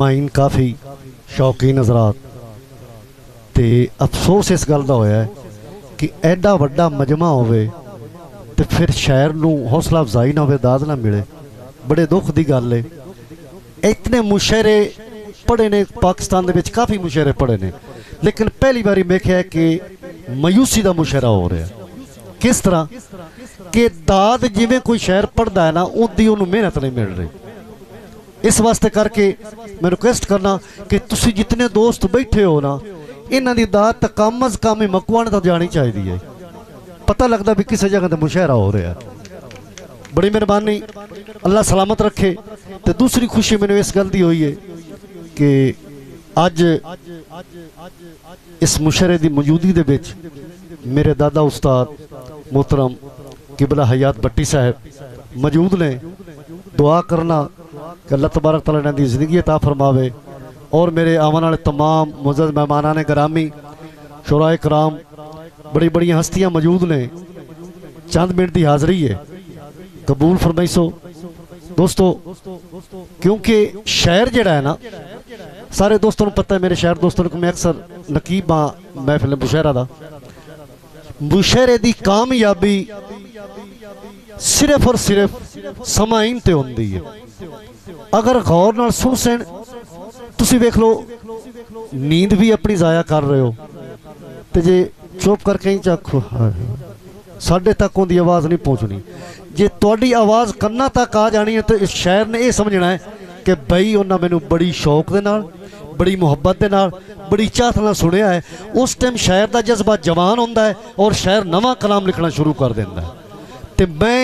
Mine काफ़ी शौकीन हज़रात ते अफसोस इस गल दा होया है कि एडा वड्डा मजमा होवे ते फिर शहर नूं हौसला अफजाई ना होवे, दाद ना मिले। बड़े दुख दी गल है। इतने मुशायरे पढ़े ने पाकिस्तान दे विच, काफ़ी मुशायरे पढ़े ने, लेकिन पहली बारी वेख्या कि मायूसी का मुशायरा हो रहा है। किस तरह कि दाद जिवें कोई शहर पढ़ता है ना, उदी उन्होंने मेहनत नहीं मिल रही। इस वास्ते करके मैं रिक्वेस्ट करना कि तुसी जितने दोस्त बैठे हो ना, इन्हां दी दाद तक कम अज कम मकवाने तक जानी चाहिए। पता लगता भी किसी जगह पर मुशायरा हो रहा है। बड़ी मेहरबानी, अल्लाह सलामत रखे। तो दूसरी खुशी मैंने इस गल की हुई है कि अज इस मुशायरे की मौजूदगी दे विच मेरे दादा उस्ताद मोहतरम किबला हयात भट्टी साहब मौजूद ने। दुआ करना कि अल्लाह तबारक तआला इन्हां दी ज़िंदगी अता फरमावे और मेरे आवन वाले तमाम मुअज़्ज़ज़ मेहमानान ने ग्रामी शुराए कराम, बड़ी बड़ी हस्तियां मौजूद ने। चंद मिनट की हाज़री है, कबूल फरमाइसो दोस्तों। क्योंकि शहर जड़ा है ना, सारे दोस्तों को पता है, मेरे शहर दोस्तों को मैं अक्सर नकीब हाँ महफिल मुशायरा दा। मुशायरे की कामयाबी सिर्फ और सिर्फ समाइन ते होंदी है। अगर गौर नाल सुन सैन, तुसी वेख लो, नींद भी अपनी जाया कर रहे हो, तो जे चुप करके ही चाखो साढ़े तक उनकी आवाज़ नहीं पहुँचनी। जे तुहाडी आवाज़ कन्ना तक आ जानी है, तो इस शहर ने यह समझना है कि बई उन्हें मैनू बड़ी शौक दे नाल, बड़ी मुहब्बत के नाल, बड़ी चाहत नाल सुनिया है। उस टाइम शहर का जज्बा जवान होंदा है और शहर नवा कलाम लिखना शुरू कर देंदा है। तो मैं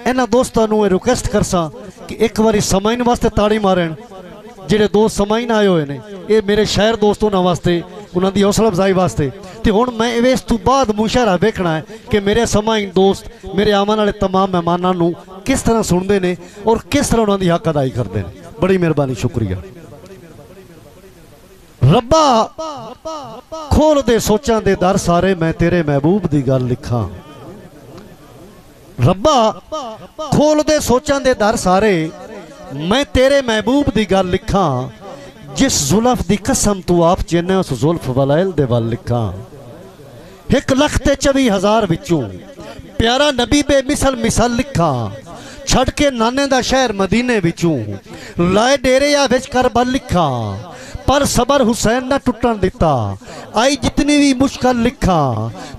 इन्हां दोस्तों को रिक्वेस्ट करसा कि एक बारी समाइन वास्ते ताड़ी मारन। जिहड़े दोस्त समाइन आए हुए हैं, ये मेरे शहर दोस्त उन्होंने वास्ते, उन्होंने हौसला अफजाई वास्ते। तो हुण मैं इस तो बाद मुशायरा वेखना है कि मेरे समाइन दोस्त मेरे आवन वाले तमाम मेहमानों को किस तरह सुनते हैं और किस तरह उन्होंने हक अदाई करते हैं। बड़ी मेहरबानी, शुक्रिया। रब्बा खोल दे सोचां दे दर सारे, मैं तेरे महबूब की गल लिखा। रब्बा खोल दे सोचां दे दर सारे, मैं तेरे महबूब की गल लिखा। जिस जुल्फ की कसम तू आप चेने, उस जुल्फ वलैल दे वल लिखा। 1,24,000 विचों प्यारा नबी बेमिसल मिसल लिखा। छड़ के नाने दा शहर मदीने विचों लाए डेरे या विच कर बल लिखा। पर सबर हुसैन ना टुटन दिता, आई जितनी भी मुश्किल लिखा।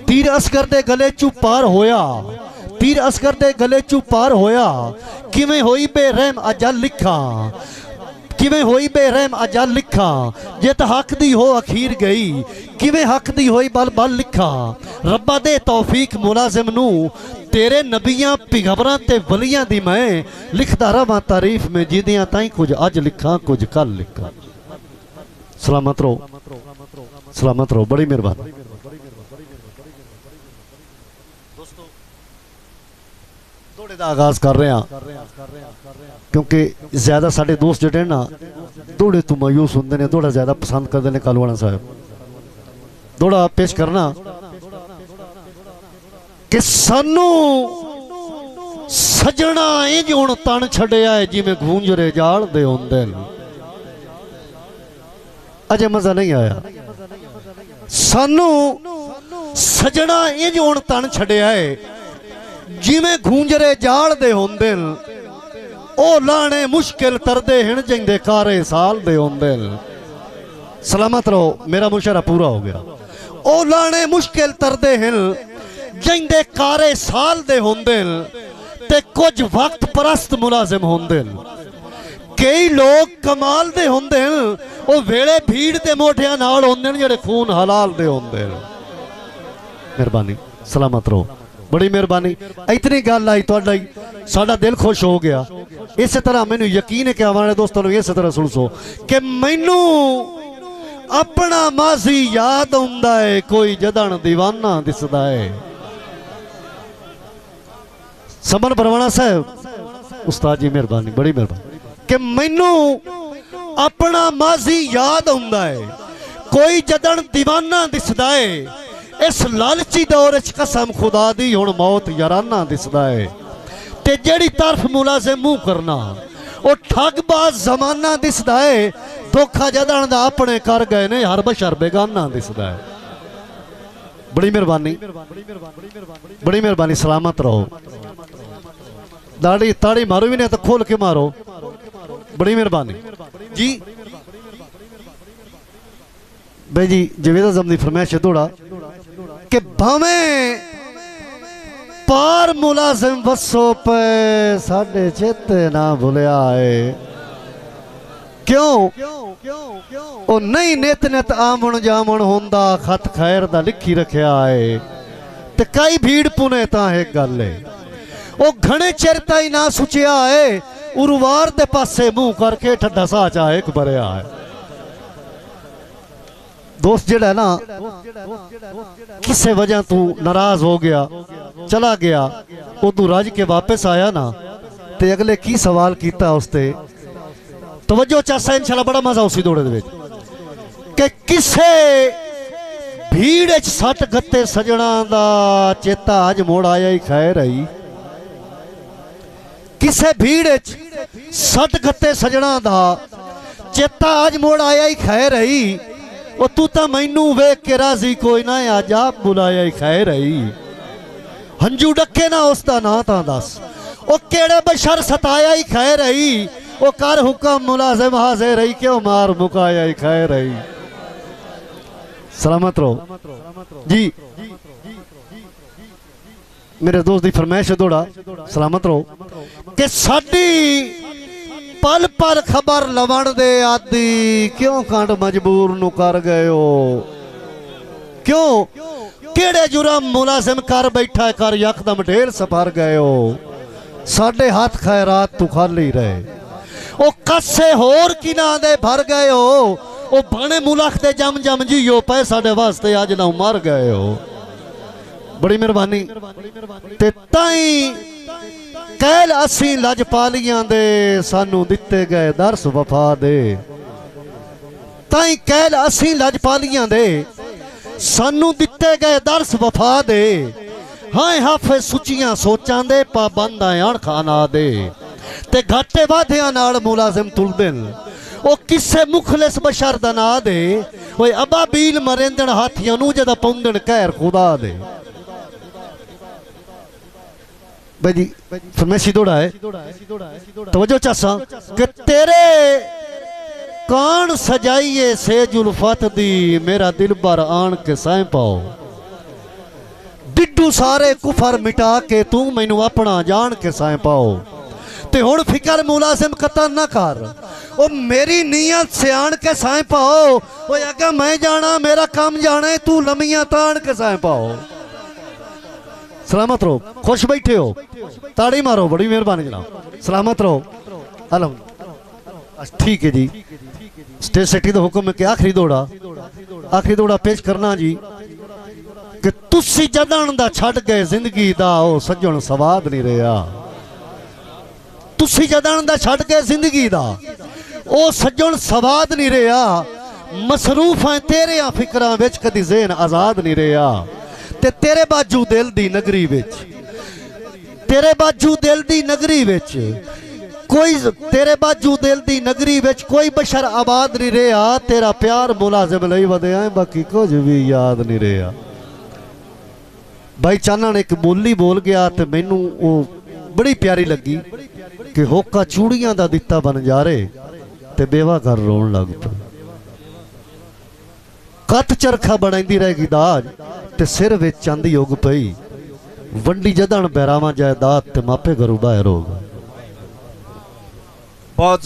तीर असगर दे गले चू पार होया, तीर असगर दे गले चू पार होया। किवें होई बेरहम अजल लिखा, किवें होई बेरहम अजल लिखा। जित हक दी हो अखीर गई, किवें हक दी होई बल बल लिखा। रब्बा दे तौफीक मुलाजिम नू, तेरे नबियां पिगंबरां ते वलियां दी मैं लिखदा रवां तारीफ में, जिदियां ताई कुछ अज लिखा कुछ कल लिखा। सलामत रहो, सलामत रहो। बड़ी मेहरबानी दोस्तों। दौड़े का आगाज कर रहे हैं क्योंकि ज्यादा साढ़े दोस्त जोड़े ना दौड़े तो मायूस होंगे ने, दौड़ा ज्यादा पसंद करते हैं। कालूवाना साहब दौड़ा पेश करना कि सानू सजना इंज हुण तन छड़िया है जिवें गूंजरे जाल दे होंदे। अजे मजा नहीं आया। सानू सजना इंज हुण तन छड़िया है जिवें गूंजरे जाल दे होंदे। ओ लाने मुश्किल तरदे हिण जिंदे कारे साल दे होंदे। सलामत रहो, मेरा मुशायरा पूरा हो गया। ओ लाने मुश्किल तरदे हिण जिंदे कारे साल दे होंदे, ते कुछ वक्त परस्त मुलाजिम होंदे। कई लोग कमाल दे होंदे, ओ वेले भीड़ दे मोढियां नाल होंदे जिहड़े खून हलाल दे होंदे। मेहरबानी, सलामत रहो। बड़ी मेहरबानी। इतनी गल आई तो साडा दिल खुश हो गया। इस तरह मैनू यकीन है कि आने वाले दोस्तों को इस तरह सुन सो कि मैनू अपना माजी याद आउंदा है, कोई जदन दीवाना दिसदा है। समन परवाना साहब उस्ताद जी मेहरबानी, बड़ी मेहरबानी कि मैनू अपना माजी याद आउंदा है, कोई जदन दीवाना दिसदा है। इस लालची दौर च कसम खुदा दी हुण मौत याराना दिसदा है। ते जेड़ी तरफ मुलाजिम मुंह करना वो ठगबाज जमाना दिसदा है, धोखा जदन दा अपने कर गए ने, हर बशर बेगाना दिसदा है। बड़ी मेहरबानी, बड़ी मेहरबानी, सलामत रहो। दाढ़ी ताड़ी मारो भी नहीं तो खोल के मारो। बड़ी मेहरबानी जी। भाई जी जवेद आज़म की फरमाइश है थोड़ा कि भावे पार मुलाजिम वसो पे साडे चेते ना भुलिया है। क्यों ओ नहीं नित नित आमन जामन होंदा, खत खैर दा लिखी रखिया है। ते कई भीड़ पुने ता है गल है, ओ घने चिर ताई ना सुचिया है, उर्वार दे पासे मुंह करके ठड्डा सा चा एक भरिया है। दोस्त जेड़ा है ना, किसे वजह तू नाराज हो गया चला गया, वो तू रज के वापस आया ना, ते अगले की सवाल किया उसते तवज्जो चासा इंशाल्लाह बड़ा मजा उसी दौड़े दे कि किसे भीड़ च सट गत्ते सजना दा चेता अज मोड़ आया ही खैर आई। किसे भीड़ च सट गत्ते सजना दा चेता अज मोड़ आया ही खैर आई। वो तू तो मैनू वेख के राजी कोई ना, अज आप बुलाया ही खैर आई। हंजू डके ना उसका ना ता दस, वो केड़े बशर सताया ही खैर आई। वो कर हुक्म मुलाजिम हाजिर रही, क्यों मार मुकाया ही खैर आई। सलामत रहो जी। मेरे दोस्त की फरमाइश है थोड़ा, सलामत रहो कि साडी पल पर खबर लवण दे आदि, क्यों कंड मजबूर नु कर गए हो। क्यों केड़े जुर्म मुलाजिम कर बैठा कर यकदम ढेर सफर गए हो। साडे हाथ खैरात तू खाली रहे, ओ कसे होर किना दे भर गए हो। ओ बने मुलख दे जम जम जियो पे साडे वास्ते अज ना मर गए हो। बड़ी मेहरबानी ते ताई कैल असी लजपालियां दे सानू दिते गए दर्स वफा दे। ताई कैल असी लजपालियां दे सानू दिते गए दर्स वफा दे। हाय हाफे सुचियां सोचां दे पाबंद आण खाना दे। ते घाटे वाधिया नाल मुलाजिम तुलदे ओ किसे मुखलिस बशर दा ना दे। ओए अबाबील मरेंदण हाथियां नू जदा पौंदण कहर खुदा दे। भाई जी फरमाइशी दौड़ा है तवज्जो चासा कि तेरे कान सजाइए सेजुल्फत दी, मेरा दिल बर आन के सह पाओ। डिड्डू सारे कुफर मिटा के तू मैनू अपना जान के सह पाओ। ते हुण फिकर मुलाजिम कतन ना कर, ओ मेरी नीयत से आन के सह पाओ। ओ अगर मैं जाना मेरा काम जाने, तू लमियां तान के सह पाओ। सलामत रहो, खुश बैठे हो, ताड़ी मारो। बड़ी मेहरबानी जनाब, सलामत रहो। हेलो ठीक है जी। स्टेज सेटी का हुक्म है कि आखिरी दौड़ा पेश करना जी कि तुसी जदन दा छड़ गए जिंदगी दा, ओ सज्जन सवाद नहीं रहा। तुसी जदन दा छड़ गए जिंदगी दा, ओ सज्जन सवाद नहीं रहा। मसरूफ है तेरे फिक्रां विच, कदी ज़हन आजाद नहीं रहा। ते तेरे बाजू दिल दी नगरी विच, तेरे बाजू दिल दी नगरी विच कोई, तेरे बाजू दिल दी नगरी विच कोई बशर आबाद नहीं रहा। तेरा प्यार मुलाजिम लई वधिया है, बाकी कुछ भी याद नहीं रहा। भाई चानन एक बोली बोल गया तो मैनू वो बड़ी प्यारी लगी कि होका चूड़ियां दा दिता बन जा रहे ते बेवा घर रोन लग पे। कत चरखा बनाई रहेगी दाज ते सिर विच चांदी उग पई। वंडी जदन बैरावां जायदाद ते मापे घरों बाहर होगा। बहुत